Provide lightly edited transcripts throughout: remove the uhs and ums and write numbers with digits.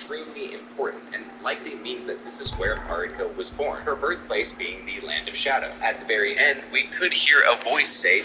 extremely important and likely means that this is where Marika was born, her birthplace being the Land of Shadow. At the very end, we could hear a voice say,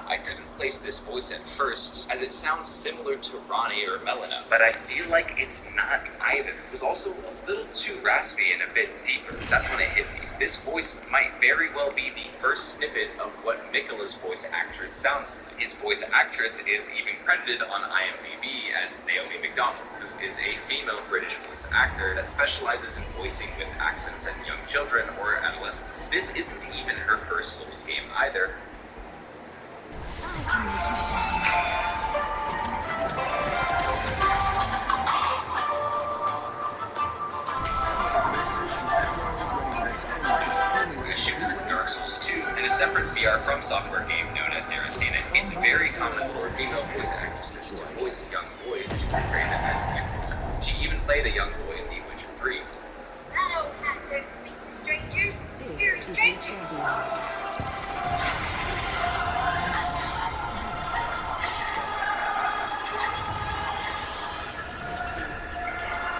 I couldn't place this voice at first, as it sounds similar to Ronnie or Melina, but I feel like it's not either. It was also a little too raspy and a bit deeper. That's when it hit me. This voice might very well be the first snippet of what Mikola's voice actress sounds like. His voice actress is even credited on IMDb as Naomi MacDonald, who is a female British voice actor that specializes in voicing with accents and young children or adolescents. This isn't even her first Souls game either. She was in Dark Souls 2, in a separate VR From Software game known as Deracina. It's very common for female voice actresses to voice young boys to portray them as youthful. She even played a young boy in The Witcher 3. That old cat don't speak to strangers. You're a stranger.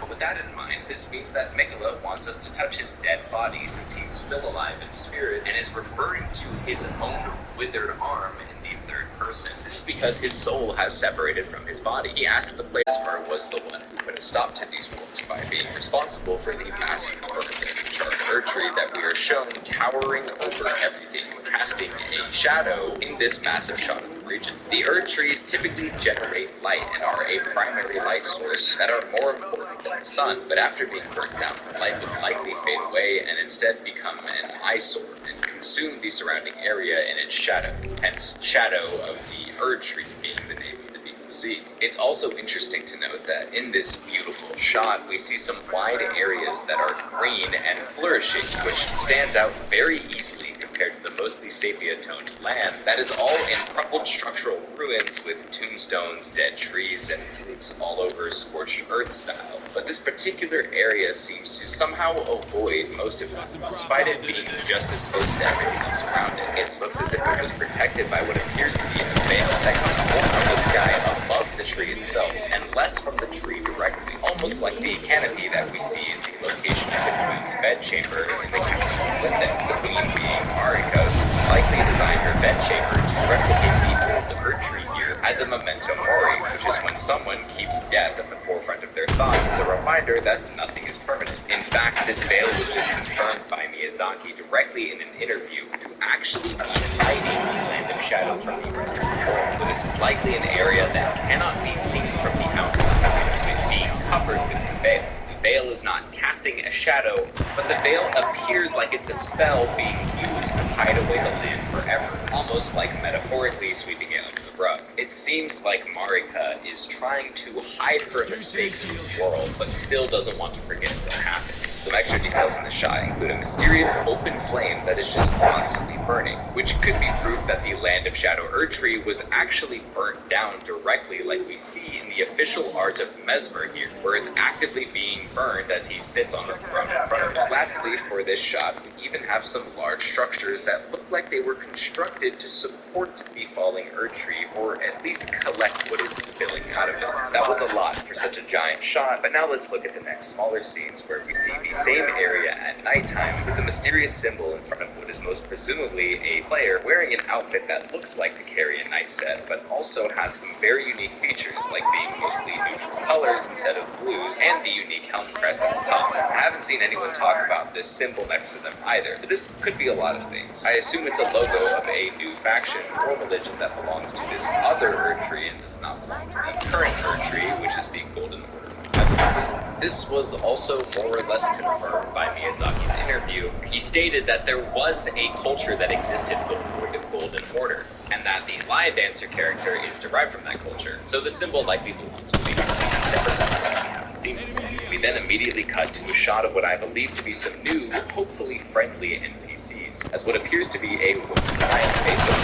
With that in mind, this means that Mikola wants us to touch his dead body since he's still alive in spirit and is referring to his own withered arm in the third person. This is because his soul has separated from his body. He asked the player was the one who put a stop to these wolves by being responsible for the massive burn and charred Erdtree that we are shown towering over everything, casting a shadow in this massive shot of the region. The Erdtrees typically generate light and are a primary light source that are more important than the sun, but after being burnt down, light would likely fade away and instead become an eyesore and consume the surrounding area in its shadow, hence shadow of the Erdtree being the name of the DLC. It's also interesting to note that in this beautiful shot, we see some wide areas that are green and flourishing, which stands out very easily compared to the mostly sepia-toned land that is all in crumpled structural ruins with tombstones, dead trees, and fruits all over scorched earth style. But this particular area seems to somehow avoid most of it, despite it being just as close to everything else around it. It looks as if it was protected by what appears to be a veil that comes more from the sky above the tree itself, and less from the tree directly, almost like the canopy that we see in the location of the Queen's bedchamber in the capital of Linden. The Queen being Marika, likely designed her bedchamber to replicate the old Erdtree here as a memento mori, which is when someone keeps death at the forefront of their thoughts as a reminder that nothing is permanent. In fact, this veil was just confirmed by Miyazaki directly in an interview to actually be hiding the Land of Shadow from the Western world. But this is likely an area that cannot be seen from the outside, with being covered with the veil. The veil is not casting a shadow, but the veil appears like it's a spell being used to hide away the land forever, almost like metaphorically sweeping it under the rug. It seems like Marika is trying to hide her mistakes from the world, but still doesn't want to forget what happened. Some extra details in the shot include a mysterious open flame that is just constantly burning, which could be proof that the Land of Shadow Erdtree was actually burnt down directly like we see in the official art of Mesmer here, where it's actively being burned as he sits on the throne in front of it. Lastly, for this shot, we even have some large structures that look like they were constructed to support the falling Erdtree, or at least collect what is spilling out of it. That was a lot for such a giant shot, but now let's look at the next smaller scenes where we see the same area at nighttime with a mysterious symbol in front of what is most presumably a player wearing an outfit that looks like the Carrion Knight set, but also has some very unique features like being mostly neutral colors instead of blues, and the unique helm crest at the top. I haven't seen anyone talk about this symbol next to them either, but this could be a lot of things. I assume it's a logo of a new faction or religion that belongs to this other Erdtree and does not belong to the current Erdtree, which is the Golden Order from Atlas. This was also more or less confirmed by Miyazaki's interview. He stated that there was a culture that existed before the Golden Order, and that the Lion Dancer character is derived from that culture, so the symbol likely belongs to a separate culture that we haven't seen before. We then immediately cut to a shot of what I believe to be some new, hopefully friendly NPCs, as what appears to be a woman trying to face with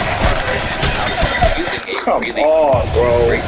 using a really great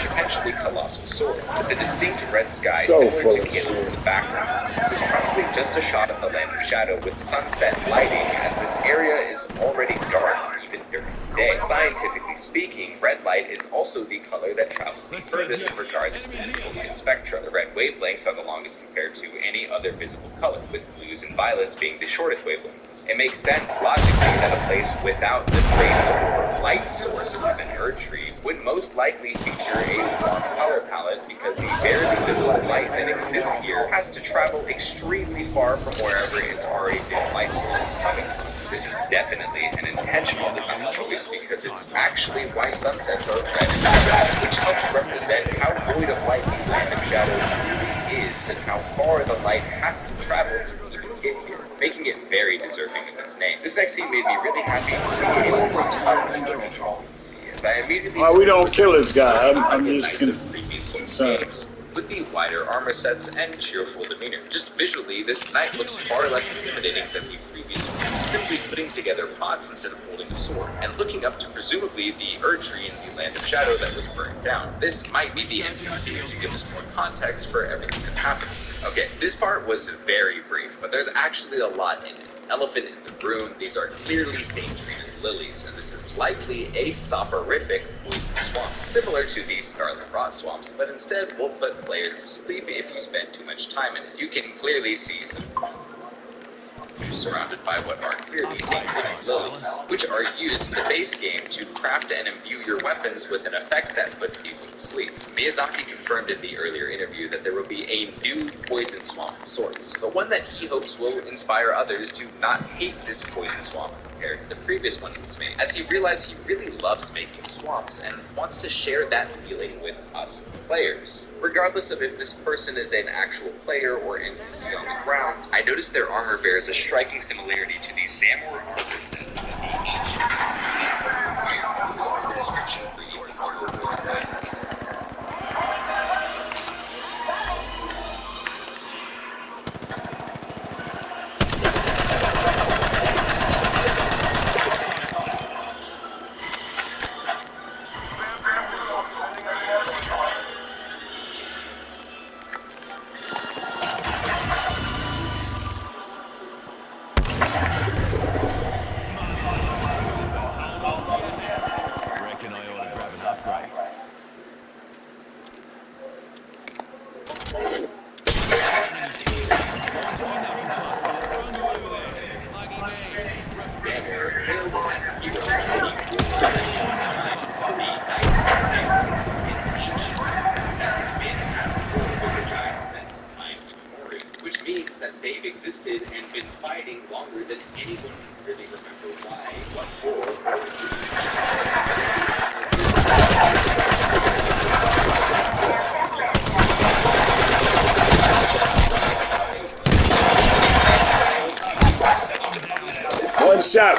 potentially truly colossal sword, with the distinct red sky So similar full to of Gil's in shit. the background. This is probably just a shot of the Land of Shadow with sunset lighting, as this area is already dark even during the day. Scientifically speaking, red light is also the color that travels the furthest in regards to the visible light spectrum. The red wavelengths are the longest compared to any other visible color, with blues and violets being the shortest wavelengths. It makes sense logically that a place without the trace or light source of an Erdtree would most likely feature a warm color palette, because the barely visible light that exists here has to travel extremely far from wherever its already dim light source is coming from. This is definitely an intentional design choice, because it's actually why sunsets are red and dramatic, which helps represent how void of light the Land of Shadow truly is, and how far the light has to travel to even get here, making it very deserving of its name. This next scene made me really happy to see a rotund control sea, as I immediately We don't kill this guy. I'm like just Knights of previous concerned. games, with the wider armor sets and cheerful demeanor. Just visually, this knight looks far less intimidating than the previous one, simply putting together pots instead of holding a sword, and looking up to presumably the Erdtree in the Land of Shadow that was burned down. This might be the NPC to give us more context for everything that's happening. Okay, this part was very brief, but there's actually a lot in it. Elephant in the room, these are clearly St. Trina's lilies, and this is likely a soporific poison swamp, similar to the Scarlet Rot swamps, but instead will put players to sleep if you spend too much time in it. You can clearly see some surrounded by what are clearly St. Trina's lilies, which are used in the base game to craft and imbue your weapons with an effect that puts people to sleep. Miyazaki confirmed in the earlier interview that there will be a new poison swamp of sorts, but one that he hopes will inspire others to not hate this poison swamp compared to the previous one he's made, as he realized he really loves making swamps and wants to share that feeling with us, the players. Regardless of if this person is an actual player or NPC on the ground, I noticed their armor bears a striking similarity to the Zamor armor sets that the ancient Zamor required. This armor description reads armor bearer. Reckon I ought to grab an upgrade. Zamor hailed as heroes of the times, the Knights of Zamor, an ancient that have been at war with the giants since time immemorial, which means that they've existed and been fighting longer than anyone can really remember why, what for, or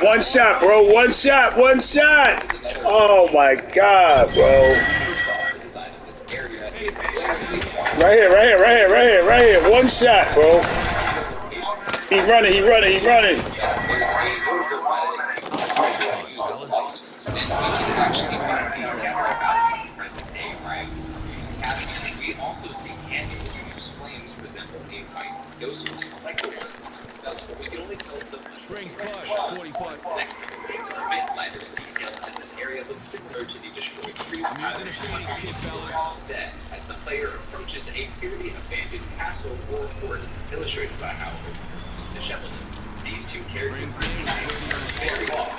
One shot, bro. One shot. Oh my god, bro. the design of this area is literally Right here. One shot, bro. He running. there's a vertical planet that use as a license, and we can actually find these scattered about in present day right academy. We also see candles whose flames resemble a white ghost flame, like the ones on the stella, but we can only tell so much. Rings close, 45. Next couple scenes are a bit lighter in detail, as this area looks similar to the destroyed trees pattern instead, as the player approaches a clearly abandoned castle or fort, illustrated by how disheveled it is. These two characters are very well.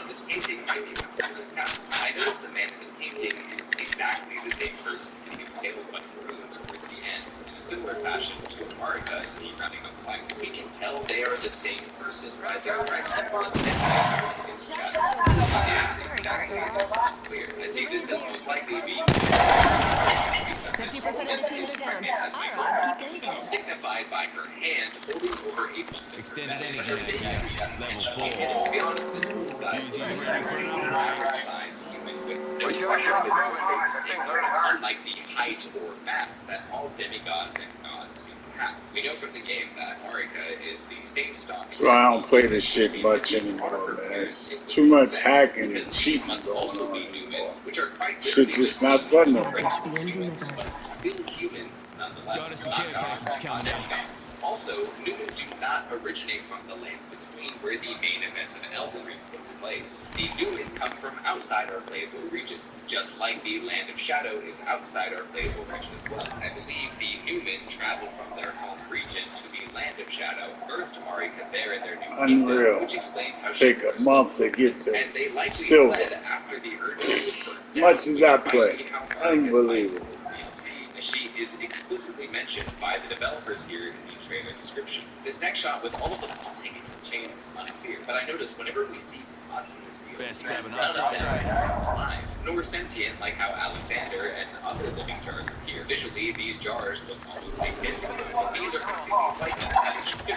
In this painting might be from the castle. I noticed the man in the painting is exactly the same person who table but ruins towards the end, in a similar fashion to Marika in the Rounding Up Fight. We can tell they are the same person by their dress and his chest. It is exactly that's not clear. I see this as most likely being 50% of the teams are down. as we All right, let's keep going. signified by her hand holding over a weapon. Extended energy Her access, face. level 4. And to be honest, this little guy is Fuses a ready for an upgrade. size human with no special physical traits, unlike the height or mass that all demigods and gods seem to hat. We know from the game that Marika is the same stock. That's why I don't play this shit much anymore, man. It's too much hacking and cheating must going also on be anymore. Newman, which are quite Shit just not fun no more. humans, but still human nonetheless. Got us a care package coming in. Also, Newman do not originate from the lands between where the main events of Elden Ring takes place. The Newman come from outside our playable region, just like the Land of Shadow is outside our playable region as well. I believe the Newman travel from their home region to the Land of Shadow, birthed Marika there in their new Unreal. kingdom, which explains how she Take a first month to get to and they likely silver. fled after the urges were burnt down, Much as I which might play. be how Marika Unbelievable. plays in this DLC, as she is explicitly mentioned by the developers here in the trailer description. This next shot with all of the mods hanging from chains is unclear, but I noticed whenever we see mods in this Best DLC, grab an none of them upgrade. are alive, nor sentient like how Alexander and other living jars appear. Visually, these jars look almost identical, but these are completely lifeless, which could be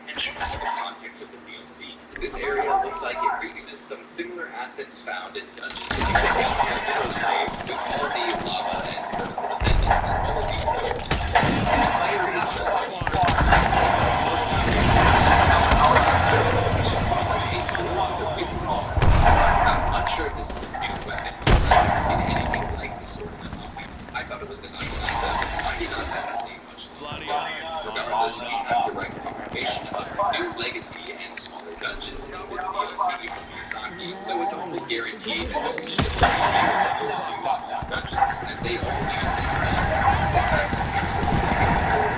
intentional in the context of the DLC. This area looks like it reuses some similar assets found in dungeons with all the lava and vertical descending, as well as these souls. The player is I'm not sure if this is a new weapon, because I've never seen anything like this sort of weapon. I thought it was the Naginata. Naginata has a much Bloody longer ice. life. Regardless, we have direct confirmation of new legacy and smaller dungeons in this DLC from Miyazaki, so it's almost guaranteed that this is just a remake of those new smaller dungeons, as they all use similar assets.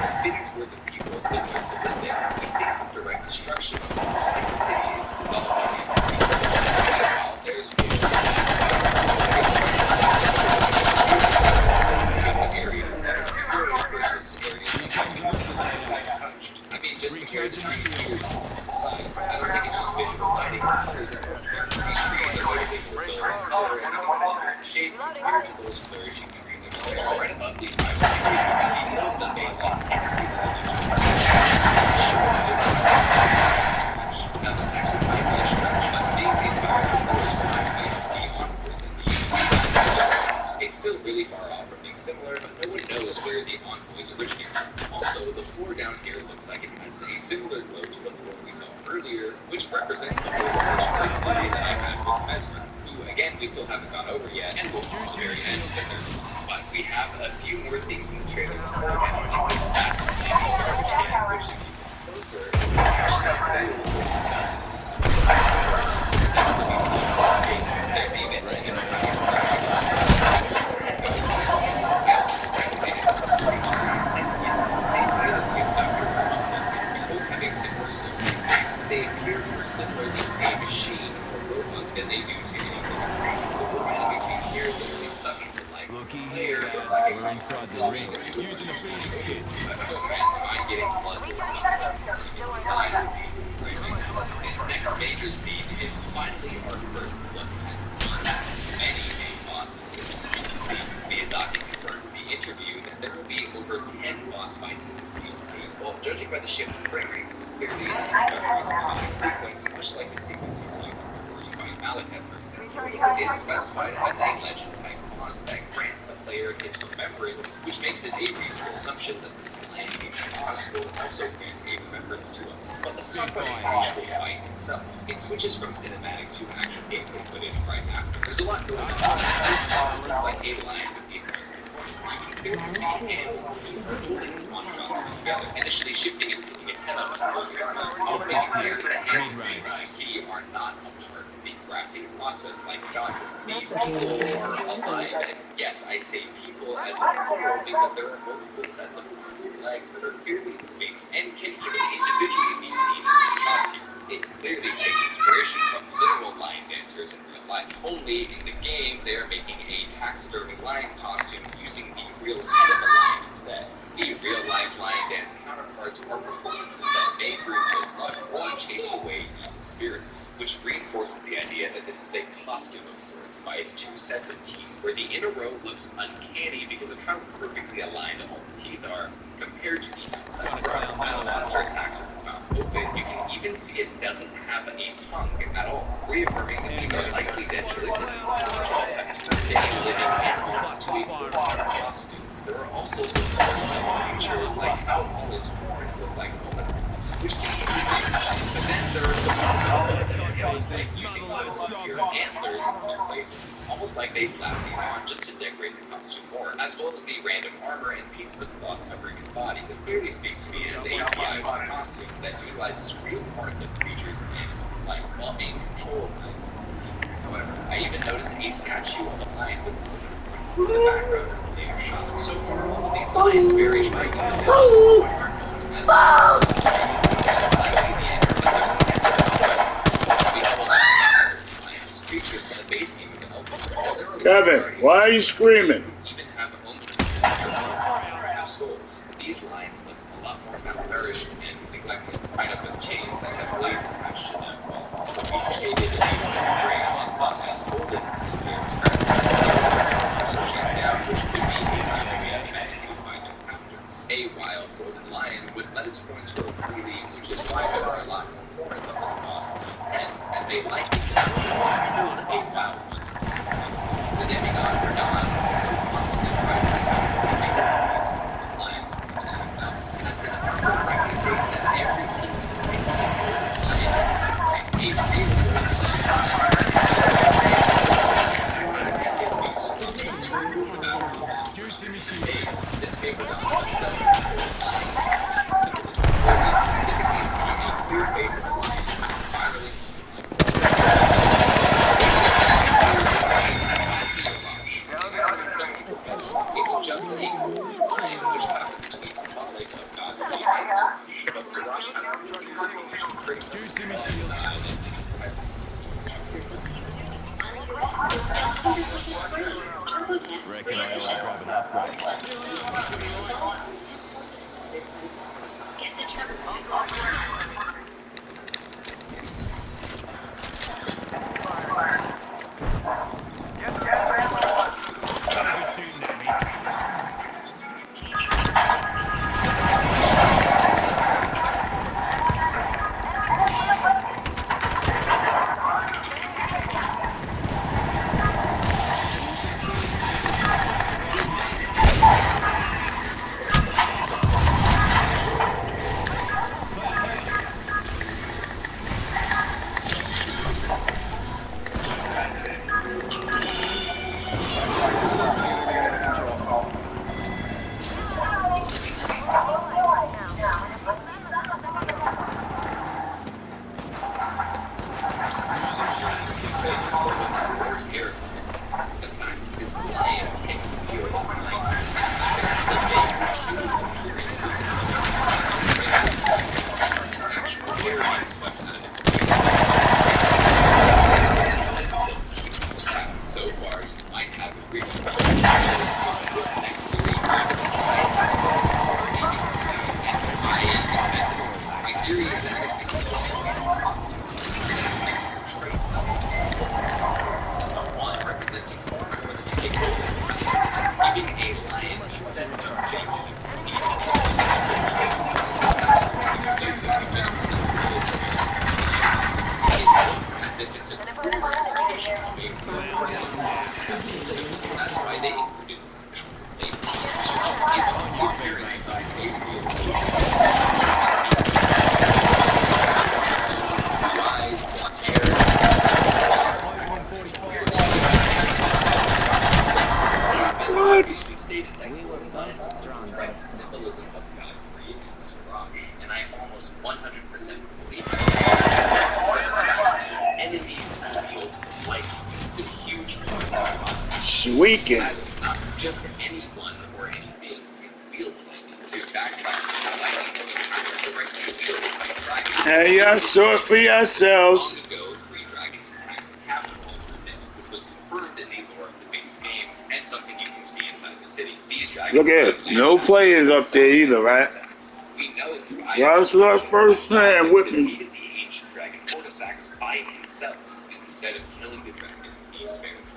A city's worth of people similar to live there. We see some direct destruction, almost like the city is dissolving. While there's areas that are pure versus areas that can be untouched. I mean, just compare the trees here to the side. I don't think it's just visual lighting. Others are compared to these trees are really more built and having slender shade compared to those flourishing trees over there. Right above these trees, you can see none of the daylight Now this next one might be a stretch, but seeing these powerful colors reminds me of the Envoys in the It's still really far off from being similar, but no one knows where the Envoys originate from. Also, the floor down here looks like it has a similar glow to the floor we saw earlier, which represents the whole selection play that I had with Mesmer, who again we still haven't gone over yet, and we'll come to the very end of it. But we have a few more things in the trailer before we get on this fascinating garbage can, which if you look closer is actually there's even they appear more similar to a machine or robot than they do to any human creature. The robot we see here literally sucking the life of the player. Looks like We're inside the ring. Using a Phoenix kit. Oh man, I'm getting blood. This next major scene is finally our first look at many main bosses. See, Miyazaki confirmed in the interview that there will be over 10 boss fights in this DLC. Well, judging by the shift in frame rate, this is clearly an introductory cinematic sequence, much like the sequence you see before you fight Malekith, for example. It is specified as a legend-type boss that grants the player his remembrance, which makes it a reasonable assumption that this landing boss will also grant a remembrance to us. But let's talk about the actual fight itself. It switches from cinematic to actual gameplay footage right after. There's a lot going on. It looks like a line with the appearance of you can clearly see hands holding this monstrosity together, initially shifting and picking its head up and closing its mouth. I'll make it clear that the hands you see are not a part of the crafting process like Chandra. These people are alive, and yes, I say people as a plural because there are multiple sets of arms and legs that are clearly moving and can even individually be seen in some shots here. It clearly takes inspiration from literal lion dancers in real life. Only in the game, they are making a taxidermy lion costume using the real head of the lion instead. The real-life lion dance counterparts are performances that may bring good luck or chase away evil spirits, which reinforces the idea that this is a costume of sorts by its two sets of teeth, where the inner row looks uncanny because of how perfectly aligned all the teeth are compared to the outside row. When the monster attacks with its mouth open, you can even see it doesn't have a tongue at all, reaffirming that these are likely dead choices in this costume, taking living animal to a costume. There are also also supports some features like how all its horns look like omen horns, which can be nice. But then there are some things like using volunteer antlers in some places, almost like they slap these on just to decorate the costume more, as well as the random armor and pieces of cloth covering its body. This clearly speaks to me as a PI costume that utilizes real parts of creatures and animals alike while being controlled by it. However, I even noticed a statue of a lion with horns in the background of the later shot. So far, all of these lions very striking resemblance to what are known as creatures in the base game of the open. Kevin, why are you screaming? Even have skulls. These lions look a lot more malnourished and neglected, tied up with chains that have blades attached to them. So each cave is as golden as they are described. So shut down, which could be a sign of the domesticated by encounters. A wild golden lion would let its horns grow freely, which is why there are a lot more horns on this boss lion's head, and they likely to be a wild one. The demigod Verdun also constantly tries to make lions and anything else. This is part of the states that every piece of the lion is a real this big obsessed with specifically seeing a clear face of a lion spiraling. Some people say it's just a lion, which happens to be symbolic of God and but Siraj has some distinguishing traits of his eye that is present. Reckon I ought to grab an upgrade. You're shooting at me. So far, you might have agreed with this next my theory is that this is possible. Trace someone representing Cormac to take over, since giving a lion a set of change. As if it's a that's why they included What? Stated that we were lions represent symbolism of Valkyrie and Siraj, and I almost 100% believe that this enemy feels like this is a huge part of our life. Sweaking. As not just anyone or anything can wield lightning. To backtrack to lightning was directly killed by dragons. Hey, y'all saw it for yourselves. Long ago, 3 dragons attacked the capital of the Myth, which was confirmed in the lore of the base game, and something you can see inside the city. These dragons Look at it. No players up there either, right? We know through Y'all saw it firsthand with me. defeated the ancient dragon Cordyceps by himself, and instead of killing the dragon, he experienced